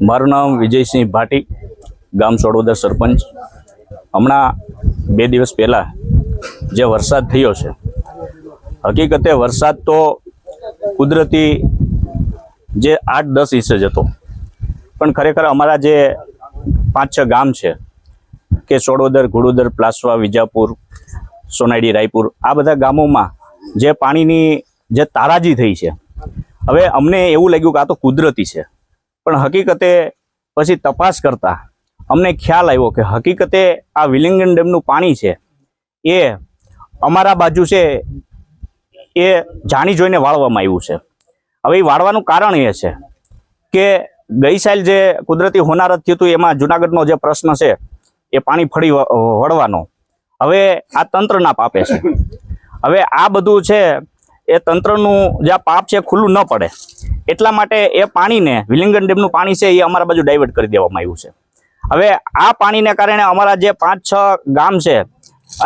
મારું નામ વિજયસિંહ ભાટી, ગામ સોડોદર સરપંચ। હમણાં 2 દિવસ પહેલા જે વરસાદ થયો છે, હકીકતે વરસાદ તો કુદરતી જે 8-10 ઇંચ જ હતો, પણ ખરેખર અમારા જે 5-6 ગામ છે કે સોડોદર, ઘોડોદર, પ્લાસવા, વિજાપુર, સોનાડી, રાયપુર, આ બધા ગામોમાં જે પાણીની જે તારાજી થઈ છે, હવે અમને એવું લાગ્યું કે આ તો કુદરતી છે, પણ હકીકતે પછી તપાસ કરતા અમને ખ્યાલ આવ્યો કે હકીકતે આ વિલિંગન ડેમનું પાણી છે એ અમારા બાજુ છે એ જાણી જોઈને વાળવામાં આવ્યું છે। હવે એ વાળવાનું કારણ એ છે કે ગઈ સાલ જે કુદરતી હોનારત થયું હતું એમાં જુનાગઢનો જે પ્રશ્ન છે એ પાણી ફરી વળવાનો હવે આ તંત્રના પાપે છે। હવે આ બધું છે એ તંત્રનું જે પાપ છે ખુલ્લું ન પડે એટલા માટે એ પાણીને વિલિંગન ડેમનું પાણી છે એ અમારા બાજુ ડાયવર્ટ કરી દેવામાં આવ્યું છે। હવે આ પાણીને કારણે અમારા જે 5-6 ગામ છે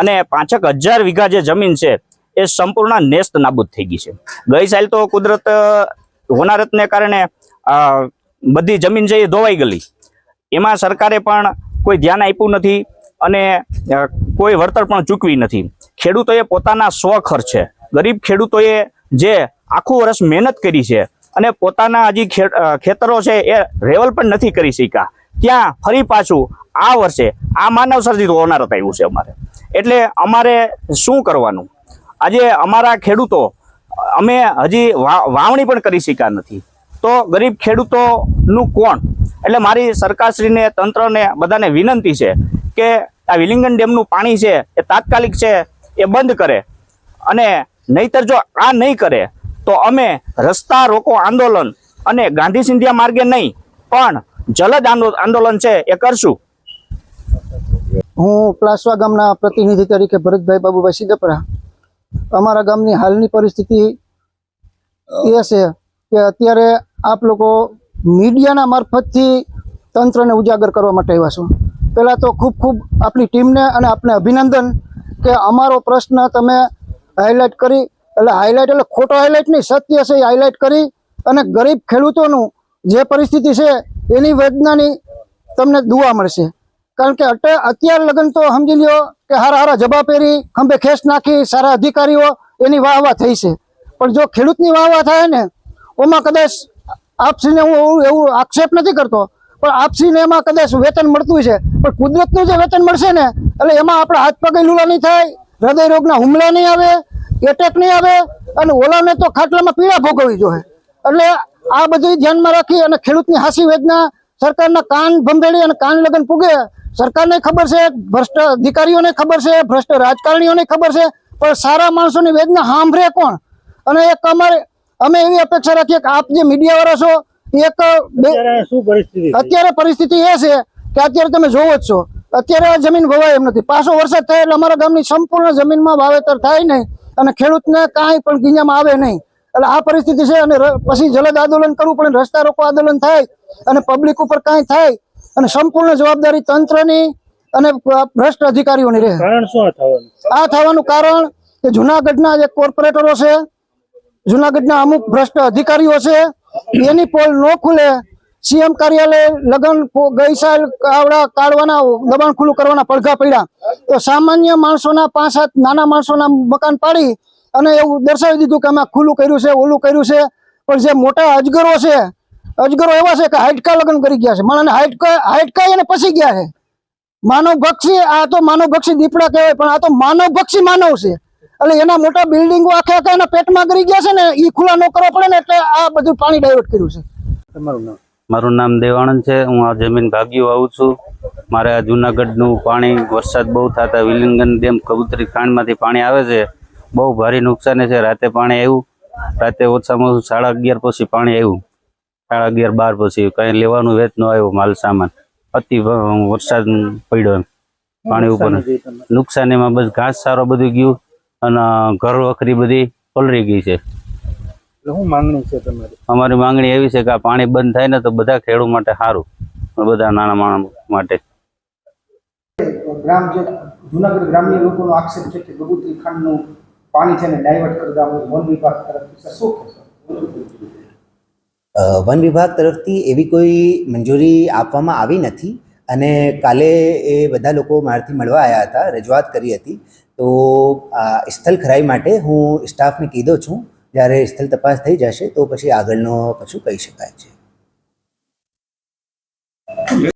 અને 5,000 વીઘા જે જમીન છે એ સંપૂર્ણ નેસ્ત નાબૂદ થઈ ગઈ છે। ગઈ સાલ તો કુદરત હોનારતને કારણે બધી જમીન છે એ ધોવાઈ ગઈ, એમાં સરકારે પણ કોઈ ધ્યાન આપ્યું નથી અને કોઈ વળતર પણ ચૂકવી નથી। ખેડૂતોએ પોતાના સ્વખર્ચે, ગરીબ ખેડૂતોએ જે આખું વર્ષ મહેનત કરી છે અને પોતાના હજી ખેતરો છે એ રેવલ પણ નથી કરી શક્યા, ત્યાં ફરી પાછું આ વર્ષે આ માનવ સર્જિત હોનારત આવ્યું છે અમારે। એટલે અમારે શું કરવાનું? આજે અમારા ખેડૂતો અમે હજી વાવણી પણ કરી શક્યા નથી, તો ગરીબ ખેડૂતોનું કોણ? એટલે મારી સરકારશ્રીને, તંત્રને, બધાને વિનંતી છે કે આ વિલિંગન ડેમનું પાણી છે એ તાત્કાલિક છે એ બંધ કરે, અને નહીતર જો આ નહીં કરે તો અમે રસ્તા રોકો આંદોલન અને ગાંધી સિંધિયા માર્ગે નહીં પણ જલદ આંદોલન છે એ કરશું। હું પ્લાસવા ગામના પ્રતિનિધિ તરીકે ભરતભાઈ બાબુભાઈ સિદ્ધપરા। અમારા ગામની હાલની પરિસ્થિતિ એ છે કે અત્યારે આપ લોકો મીડિયાના મારફતથી તંત્રને ઉજાગર કરવા માટે આવ્યા છો। પહેલાં તો ખૂબ ખૂબ આપણી ટીમને અને આપને અભિનંદન કે અમારો પ્રશ્ન તમે હાઇલાઇટ કરી, એટલે ખોટો હાઇલાઇટ નહીં, સત્ય છે એ હાઇલાઇટ કરી અને ગરીબ ખેડૂતોનું જે પરિસ્થિતિ છે એની વેદનાની તમને દુઆ મળશે। કારણ કે અત્યારે લગન તો સમજી લ્યો કે હારા જબા પહેરી, ખંભે ખેસ નાખી, સારા અધિકારીઓ એની વાહવા થઈ છે, પણ જો ખેડૂતની વાહવા થાય ને ઓમાં કદાચ આપસીને હું એવું આક્ષેપ નથી કરતો, પણ આપસીને એમાં કદાચ વેતન મળતું છે, પણ કુદરતનું જે વેતન મળશે ને એટલે એમાં આપણા હાથ પગે લૂલા નહીં થાય, હૃદય રોગના હુમલા નહીં આવે, એટેક નહીં આવે, અને ઓલાને તો ખાટલામાં પીડા ભોગવવી જોઈએ। એટલે આ બધું ધ્યાનમાં રાખી અને ખેડૂતની હાસી વેદના સરકારના કાન ભંભેડી અને કાન લગન પૂગે। સરકારને ખબર છે, ભ્રષ્ટ અધિકારીઓને ખબર છે, ભ્રષ્ટ રાજકારણીઓને ખબર છે, પણ સારા માણસોની વેદના સાંભળે કોણ? અને એક અમે એવી અપેક્ષા રાખીએ કે આપ જે મીડિયાવાળા છો, અત્યારે પરિસ્થિતિ એ છે કે અત્યારે તમે જોવો જ છો, અત્યારે જમીન ભવાય એમ નથી। પાછો વરસાદ થાય એટલે અમારા ગામની સંપૂર્ણ જમીનમાં વાવેતર થાય નહીં અને ખેડૂતને કાંઈ પણ ગીંજામાં આવે નહીં। એટલે આ પરિસ્થિતિ છે અને પછી જલદ આંદોલન કરવું પડે, રસ્તા રોકો આંદોલન થાય અને પબ્લિક ઉપર કાંઈ થાય અને સંપૂર્ણ જવાબદારી તંત્રની અને ભ્રષ્ટ અધિકારીઓની રહે। આ થવાનું કારણ કે જુનાગઢના જે કોર્પોરેટરો છે, જુનાગઢના અમુક ભ્રષ્ટ અધિકારીઓ છે, એની પોલ ન ખુલે, સીએમ કાર્યાલય લગન ગઈ સાલ કાઢવાના, દબાણ ખુલ્લું કરવાના પડઘા પડ્યા, તો સામાન્ય માણસોના 5-7 નાના માણસોના મકાન પાડી અને એવું દર્શાવી દીધું કે અમે ખુલ્લું કર્યું છે, ઓલું કર્યું છે, પણ જે મોટા અજગરો છે, અજગરો એવા છે કે હાઈટકા લગ્ન કરી ગયા છે, મને હાઈટકા એને પસી ગયા છે। માનવભક્ષી, આ તો માનવભક્ષી દીપડા કહેવાય, પણ આ તો માનવભક્ષી માનવ છે। એટલે એના મોટા બિલ્ડિંગો આખે એના પેટમાં કરી ગયા છે ને, એ ખુલ્લા ન કરવા પડે ને, એટલે આ બધું પાણી ડાયવર્ટ કર્યું છે। તમારું નામ? મારું નામ દેવાનંદ છે। હું આ જમીન ભાગ્યું આવું છું। મારે આ જુનાગઢનું પાણી વરસાદ બહુ થતા વિલિંગન ડેમ કબૂતરી ખાંડમાંથી પાણી આવે છે, બહુ ભારે નુકસાન છે। રાતે પાણી આવ્યું, રાતે ઓછામાં ઓછું 11:30 પછી પાણી આવ્યું, 11:30-12 પછી કંઈ લેવાનું વેચ ન આવ્યું માલ સામાન, અતિ વરસાદ પડ્યો, પાણી ઉપર નુકસાન એમાં બસ ઘાસ સારો બધું ગયું અને ઘર વખરી બધી પલળી ગઈ છે। શું માંગણી છે તમારી? અમારી માંગણી એવી છે કે આ પાણી બંધ થાય ને તો બધા ખેડૂત માટે સારું, બધા નાના માણસ માટે। જુનાગઢ ગ્રામ્ય લોકોનો આક્ષેપ છે કે કબૂતરી ખાંડનું પાણી છે ને ડાયવર્ટ કરી દેવાનું વન વિભાગ તરફથી, શું કહેશો? વન વિભાગ તરફથી એવી કોઈ મંજૂરી આપવામાં આવી નથી અને કાલે એ બધા લોકો મારાથી મળવા આવ્યા હતા, રજૂઆત કરી હતી. તો સ્થળ ખરાઈ માટે હું સ્ટાફને કીધો છું, જ્યારે સ્થળ તપાસ થઈ જશે તો પછી આગળનો કહી શકાય છે.